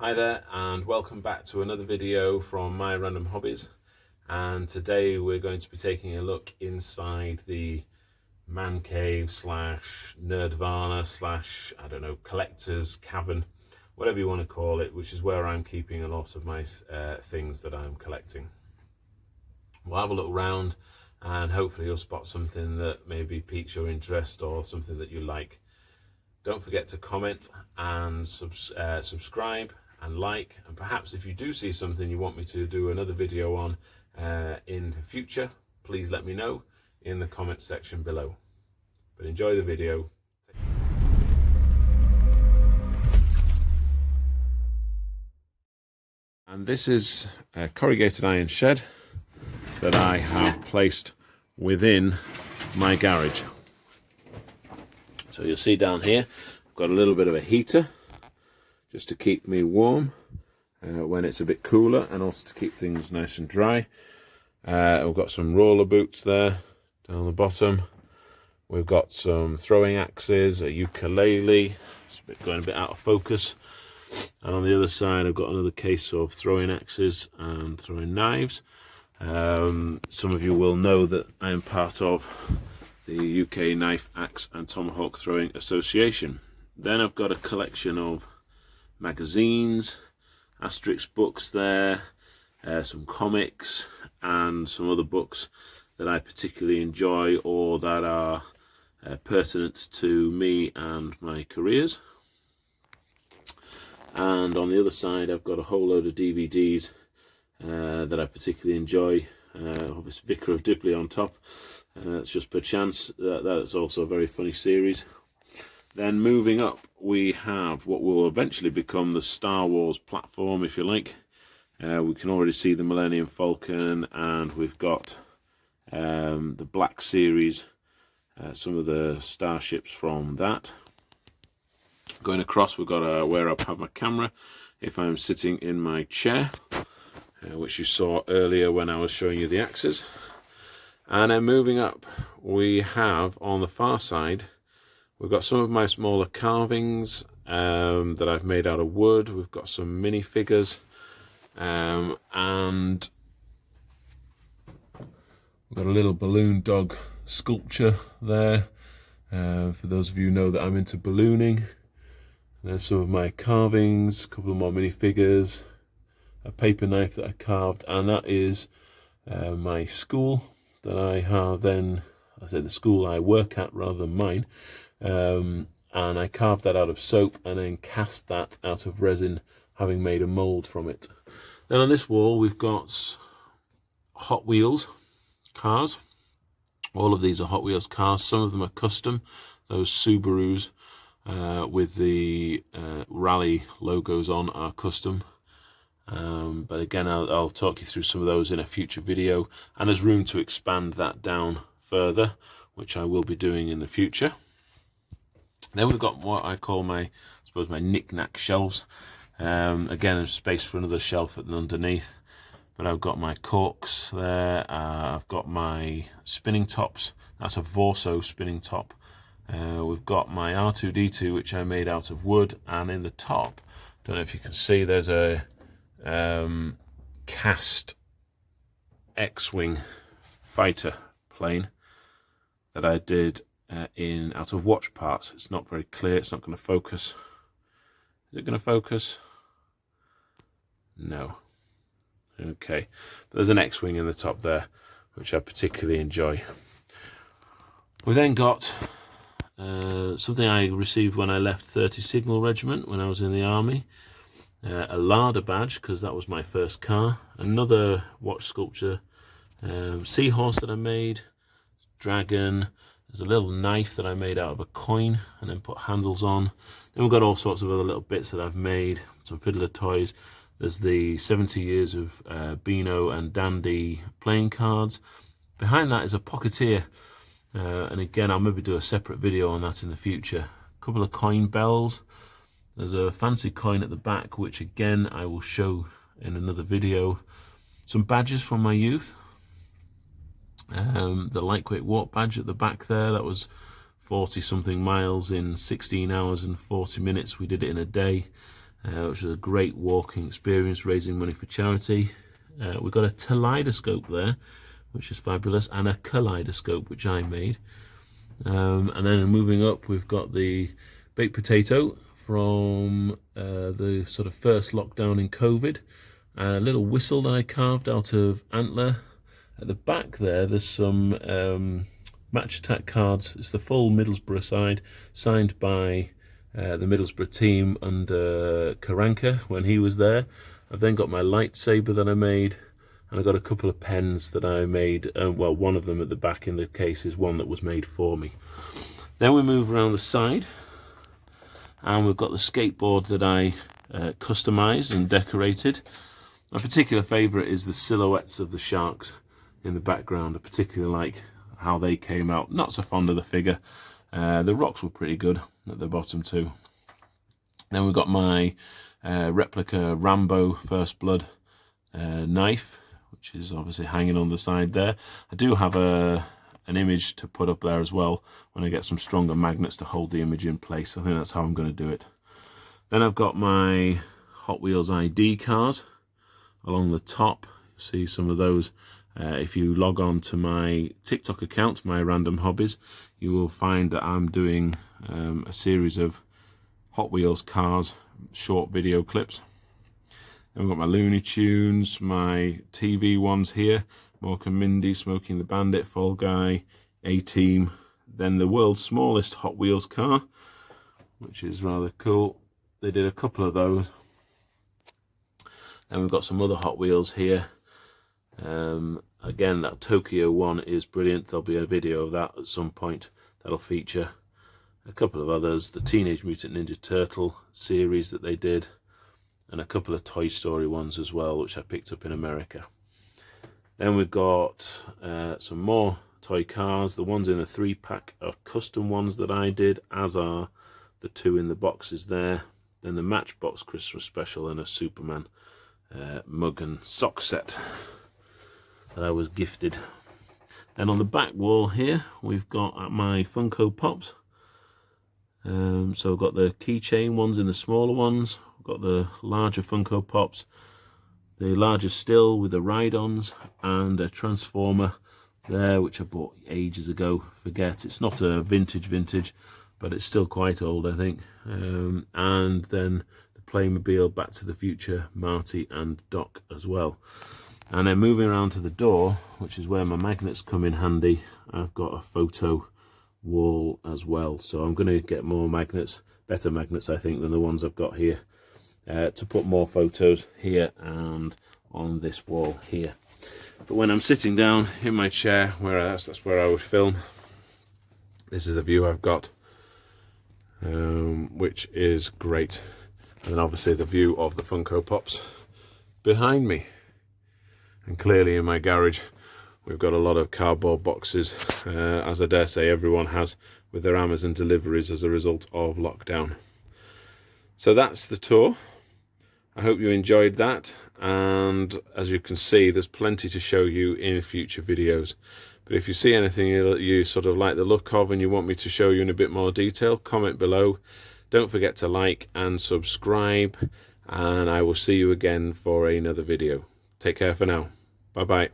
Hi there, and welcome back to another video from My Random Hobbies. And today we're going to be taking a look inside the man cave slash Nerdvana slash, I don't know, collector's cavern, whatever you want to call it, which is where I'm keeping a lot of my things that I'm collecting. We'll have a look around and hopefully you'll spot something that maybe piques your interest or something that you like. Don't forget to comment and subscribe and like, and perhaps if you do see something you want me to do another video on in the future, please let me know in the comment section below. But enjoy the video. And this is a corrugated iron shed that I have placed within my garage. So you'll see down here I've got a little bit of a heater just to keep me warm when it's a bit cooler, and also to keep things nice and dry. We've got some roller boots there down the bottom. We've got some throwing axes, a ukulele, it's going a bit out of focus. And on the other side I've got another case of throwing axes and throwing knives. Some of you will know that I am part of the UK Knife, Axe and Tomahawk Throwing Association. Then I've got a collection of magazines, Asterix books there, some comics and some other books that I particularly enjoy or that are pertinent to me and my careers. And on the other side I've got a whole load of DVDs that I particularly enjoy. Obviously Vicar of Dibley on top. It's just per chance that's also a very funny series. Then moving up we have what will eventually become the Star Wars platform, if you like. We can already see the Millennium Falcon, and we've got the Black Series, some of the starships from that. Going across we've got where I have my camera if I'm sitting in my chair, which you saw earlier when I was showing you the axes. And then moving up we have on the far side we've got some of my smaller carvings that I've made out of wood. We've got some minifigures and we've got a little balloon dog sculpture there. For those of you who know that I'm into ballooning. There's some of my carvings, a couple of more minifigures, a paper knife that I carved, and that is my school that I have then, I say the school I work at rather than mine, and I carved that out of soap and then cast that out of resin, having made a mould from it. Then on this wall we've got Hot Wheels cars. All of these are Hot Wheels cars. Some of them are custom, those Subarus with the rally logos on are custom. But again I'll talk you through some of those in a future video, and there's room to expand that down further, which I will be doing in the future. Then we've got what I call my knick-knack shelves. Again, there's space for another shelf underneath, but I've got my corks there. I've got my spinning tops. That's a Vorso spinning top. We've got my R2-D2, which I made out of wood, and in the top, don't know if you can see, there's a cast X-Wing fighter plane that I did out of watch parts. It's not very clear, it's not going to focus. Is it going to focus? No. Okay, but there's an X-Wing in the top there, which I particularly enjoy. We then got something I received when I left 30 Signal Regiment when I was in the army. A Larder badge, because that was my first car. Another watch sculpture, seahorse that I made, dragon. There's a little knife that I made out of a coin and then put handles on. Then we've got all sorts of other little bits that I've made, some fiddler toys. There's the 70 years of Beano and Dandy playing cards. Behind that is a Pocketeer, and again I'll maybe do a separate video on that in the future. A couple of coin bells. There's a fancy coin at the back, which again I will show in another video. Some badges from my youth. The lightweight walk badge at the back there, that was 40 something miles in 16 hours and 40 minutes. We did it in a day. which was a great walking experience, raising money for charity. We've got a kaleidoscope there, which is fabulous, and a kaleidoscope, which I made. And then moving up, we've got the baked potato from the sort of first lockdown in COVID, and a little whistle that I carved out of antler. At the back there, there's some Match Attack cards. It's the full Middlesbrough side, signed by the Middlesbrough team under Karanka when he was there. I've then got my lightsaber that I made, and I've got a couple of pens that I made. Well, one of them at the back in the case is one that was made for me. Then we move around the side, and we've got the skateboard that I customized and decorated. My particular favourite is the silhouettes of the sharks in the background. I particularly like how they came out. Not so fond of the figure. The rocks were pretty good at the bottom too. Then we've got my replica Rambo First Blood knife, which is obviously hanging on the side there. I do have an image to put up there as well when I get some stronger magnets to hold the image in place. I think that's how I'm going to do it. Then I've got my Hot Wheels ID cars along the top. See some of those. If you log on to my TikTok account, My Random Hobbies, you will find that I'm doing a series of Hot Wheels cars, short video clips. Then we've got my Looney Tunes, my TV ones here, Mork and Mindy, Smokey and the Bandit, Fall Guy, A-Team. Then the world's smallest Hot Wheels car, which is rather cool. They did a couple of those. Then we've got some other Hot Wheels here. Again, that Tokyo one is brilliant. There'll be a video of that at some point that'll feature a couple of others, the Teenage Mutant Ninja Turtle series that they did, and a couple of Toy Story ones as well, which I picked up in America. Then we've got some more toy cars. The ones in the 3-pack are custom ones that I did, as are the 2 in the boxes there. Then the Matchbox Christmas Special and a Superman mug and sock set that I was gifted. Then on the back wall here, we've got my Funko Pops. So I've got the keychain ones and the smaller ones. I've got the larger Funko Pops, the larger still with the ride-ons, and a Transformer there, which I bought ages ago. Forget, it's not a vintage, but it's still quite old, I think. And then the Playmobil Back to the Future, Marty and Doc as well. And then moving around to the door, which is where my magnets come in handy, I've got a photo wall as well. So I'm going to get more magnets, better magnets I think than the ones I've got here, to put more photos here and on this wall here. But when I'm sitting down in my chair, that's where I would film. This is the view I've got, which is great. And then obviously the view of the Funko Pops behind me. And clearly in my garage we've got a lot of cardboard boxes, as I dare say everyone has, with their Amazon deliveries as a result of lockdown. So that's the tour. I hope you enjoyed that, and as you can see there's plenty to show you in future videos. But if you see anything you sort of like the look of and you want me to show you in a bit more detail, comment below. Don't forget to like and subscribe, and I will see you again for another video. Take care for now. Bye bye.